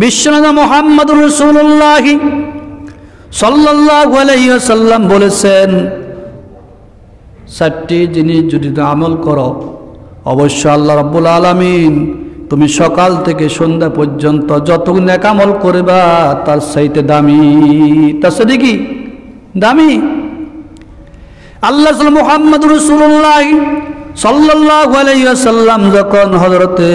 বিশ্বনবী মুহাম্মদুর রাসূলুল্লাহ সাল্লাল্লাহু আলাইহি ওয়াসাল্লাম বলেছেন, 4টি জিনিস যদি তুমি আমল করো অবশ্যই আল্লাহ রাব্বুল আলামিন তুমি সকাল থেকে সন্ধ্যা পর্যন্ত যতটুকু নেক আমল করবা তার চাইতে দামি, তার সাথে কি দামি। আল্লাহ মুহাম্মদুর রাসূলুল্লাহ সাল্লাল্লাহু আলাইহি ওয়াসাল্লাম যখন হযরতে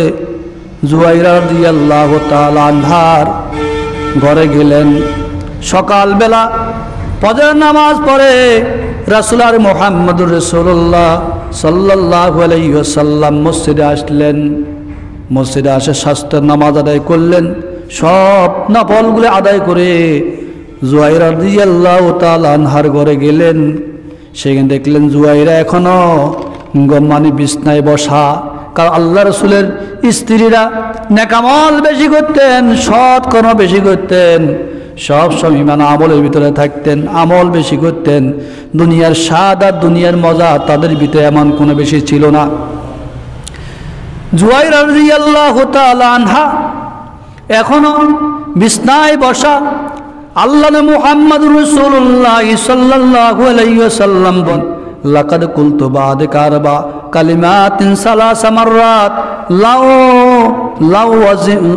জুয়াইরা রাদিয়াল্লাহু তাআলা আনহার ঘরে গেলেন, সকালবেলা ফজর নামাজ পড়ে রাসূল মুহাম্মদুর রাসূলুল্লাহ সাল্লাল্লাহু আলাইহি ওয়াসাল্লাম মসজিদে আসলেন। মসজিদে আসে শাস্ত্রের নামাজ আদায় করলেন, সব নফলগুলো আদায় করে জুয়াইরা রাদিয়াল্লাহু তাআলা আনহার ঘরে গেলেন। সেখানে দেখলেন জুয়াইরা এখনো বিছনায় বসা। কারণ আল্লাহ রসুলের স্ত্রীরা নেক আমল বেশি করতেন, সৎ কর্ম বেশি করতেন, সব সময় মানে আমলের ভিতরে থাকতেন, আমল বেশি করতেন। দুনিয়ার স্বাদ আর দুনিয়ার মজা তাদের ভিতরে এমন কোনো বেশি ছিল না। জুয়াইরা রাদিয়াল্লাহু তাআলা আনহা এখনো বিছনায় বসা। আল্লাহ মুহাম্মদুর রাসূলুল্লাহ সাল্লাল্লাহু আলাইহি ওয়াসাল্লাম বলেন, লাকাদ কুলতু বা'দা আরবা কালিমাতিন সালাসা মাররাত লাউ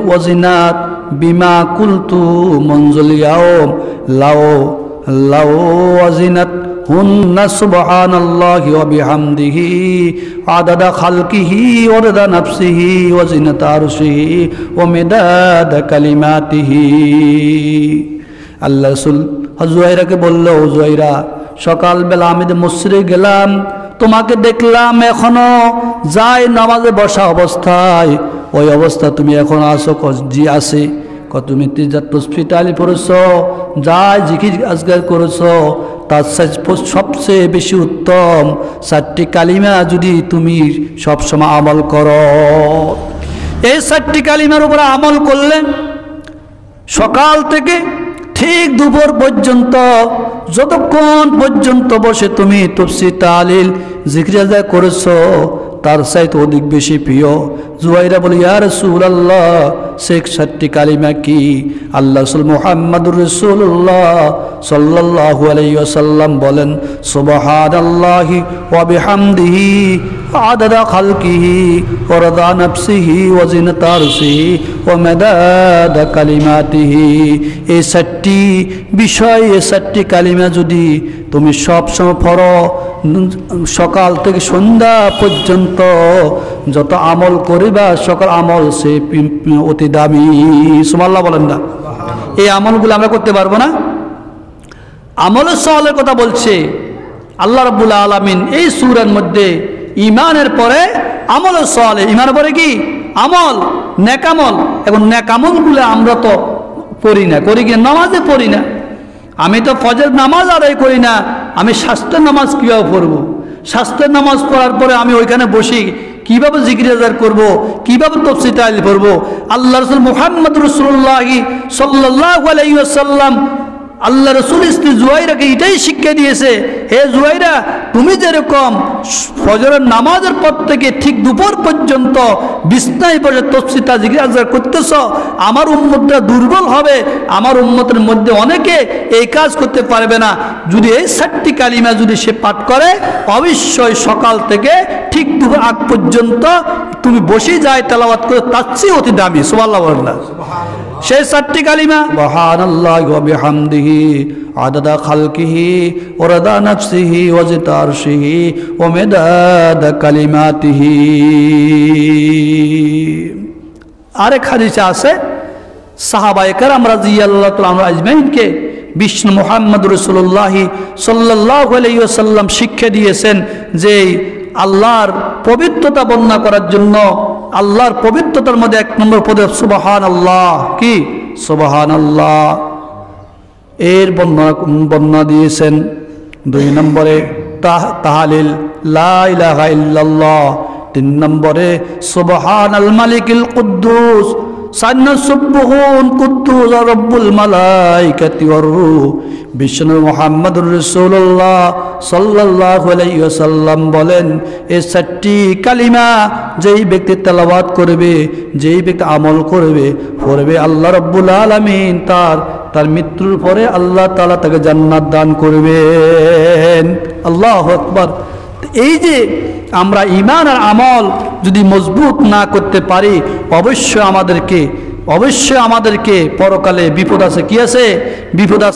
ওয়াজিনাত বিমা কুলতু মুনজুল ইয়াউম লাউ ওয়াজিনাত হুন্না সুবহানাল্লাহি ওয়া বিহামদিহি আদাদা খালকিহি ওয়া রিদা নাফসিহি ওয়া জিনাতা আরশিহি ওয়া মিদাদা কালিমাতিহি। আল্লাহ রাসূল জুয়াইরাকে বলল, জুয়াইরা সকালবেলা আমি মসজিদে গেলাম, তোমাকে দেখলাম এখনো যাই নামাজে বসা অবস্থায়, ওই অবস্থা তুমি এখন আসো? জি আসে। তুমি তসবিহ তাহলিল পড়েছ, যাই জিকির আজগার করেছ, তার সবচেয়ে বেশি উত্তম 4টি কালিমা যদি তুমি সবসময় আমল করো। এই 4টি কালিমার উপরে আমল করলে সকাল থেকে ঠিক দুপুর পর্যন্ত যতক্ষণ পর্যন্ত বসে তুমি তসবিহ তাহলিল জিকির আজগার করেছ তার চাইতে অধিক বেশি প্রিয়। জুয়াইরা বলে, ইয়া রাসূলুল্লাহ, সেই 4টি কালিমা কি? আল্লাহ রাসূল মুহাম্মদুর রাসূলুল্লাহ সাল্লাল্লাহু আলাইহি ওয়াসাল্লাম বলেন, সুবহানাল্লাহি ওয়া বিহামদিহি আদাদা খালকিহি ওয়া রিদা নাফসিহি ওয়া জিনাতা আরশিহি ওয়া মিদাদা কালিমাতিহি। এই 4টি বিষয়, এই 4টি কালিমা যদি তুমি সবসময় পড়ো, সকাল থেকে সন্ধ্যা পর্যন্ত যত আমল করিবা সকল আমল সে অতি দামি। সুবহানাল্লাহ বলেন না? এই আমলগুলো আমরা করতে পারবো না? আমলের সওয়ালের কথা বলছে আল্লাহ রাব্বুল আলামিন এই সূরার মধ্যে। ঈমানের পরে আমলের সওয়ালে, ঈমানের পরে কি? আমল, নেক আমল। এখন নেক আমলগুলো আমরা তো পড়ি না, করি কি? নামাজে পড়ি না। আমি তো ফজর নামাজ আদায় করি না, আমি স্বাস্থ্যের নামাজ কীভাবে পড়বো? স্বাস্থ্যের নামাজ পড়ার পরে আমি ওইখানে বসি কীভাবে জিকির আজকার করবো, কীভাবে তফসির তাহলিল পড়বো? আল্লাহ রাসূল মুহাম্মদুর রাসূলুল্লাহ সাল্লাল্লাহু আলাইহি ওয়াসাল্লাম আল্লাহ রাসূল স্ত্রী জুয়াইরাকে এটাই শিক্ষা দিয়েছে, হে জুয়াইরা, তুমি যেরকম ফজরের নামাজের পর থেকে ঠিক দুপুর পর্যন্ত বিছনায় বসে তফসির জিকির আজকার করতেছ, আমার উম্মতটা দুর্বল হবে, আমার উম্মতের মধ্যে অনেকে এই কাজ করতে পারবে না। যদি এই 4টি কালিমা যদি সে পাঠ করে, অবশ্যই সকাল থেকে ঠিক দুপুর আগ পর্যন্ত তুমি বসে যায় তেলাওয়াত করে, তার চেয়ে অতি দামি। সুবহানাল্লাহ বলেন না? সেই 4টি কালিমা, সুবহানাল্লাহি ওয়া বিহামদিহি আদাদা খালকিহি ওয়া রিদা নাফসিহি ওয়া জিনাতা আরশিহি ওয়া মিদাদা কালিমাতিহি। আরেক হাদিসে আছে, সাহাবায়ে কেরাম রাদিয়াল্লাহু তাআলা আজমাইনকে বিষ্ণু মুহাম্মদুর রাসূলুল্লাহ সাল্লাল্লাহু আলাইহি ওয়াসাল্লাম শিক্ষা দিয়েছেন যে আল্লাহর পবিত্রতা বর্ণনা করার জন্য আল্লাহর পবিত্রতার মধ্যে 1 নম্বর পদে সুবহানাল্লাহ। কি? সুবহানাল্লাহ। এর বর্ণনা দিয়েছেন 2 নম্বরে তাহলিল লা ইলাহা ইল্লাল্লাহ, 3 নম্বরে সুবহানাল মালিকিল কুদ্দুস, 4 সুবহুন কুদ্দুস রব্বুল মালাইকাতি ওয়ার রূহ। বিষ্ণু মুহাম্মদুর রাসূলুল্লাহ সাল্লাল্লাহু আলাইহি ওয়াসাল্লাম বলেন, এই 4টি কালিমা যেই ব্যক্তি তেলাওয়াত করবে, যেই ব্যক্তি আমল করবে, আল্লাহ রাব্বুল আলামিন তার মৃত্যুর পরে আল্লাহ তাআলা তাকে জান্নাত দান করবেন। আল্লাহু আকবার। এই যে আমরা ঈমান আর আমল যদি মজবুত না করতে পারি, অবশ্যই আমাদেরকে পরকালে বিপদ আছে। কি আছে? বিপদ আছে।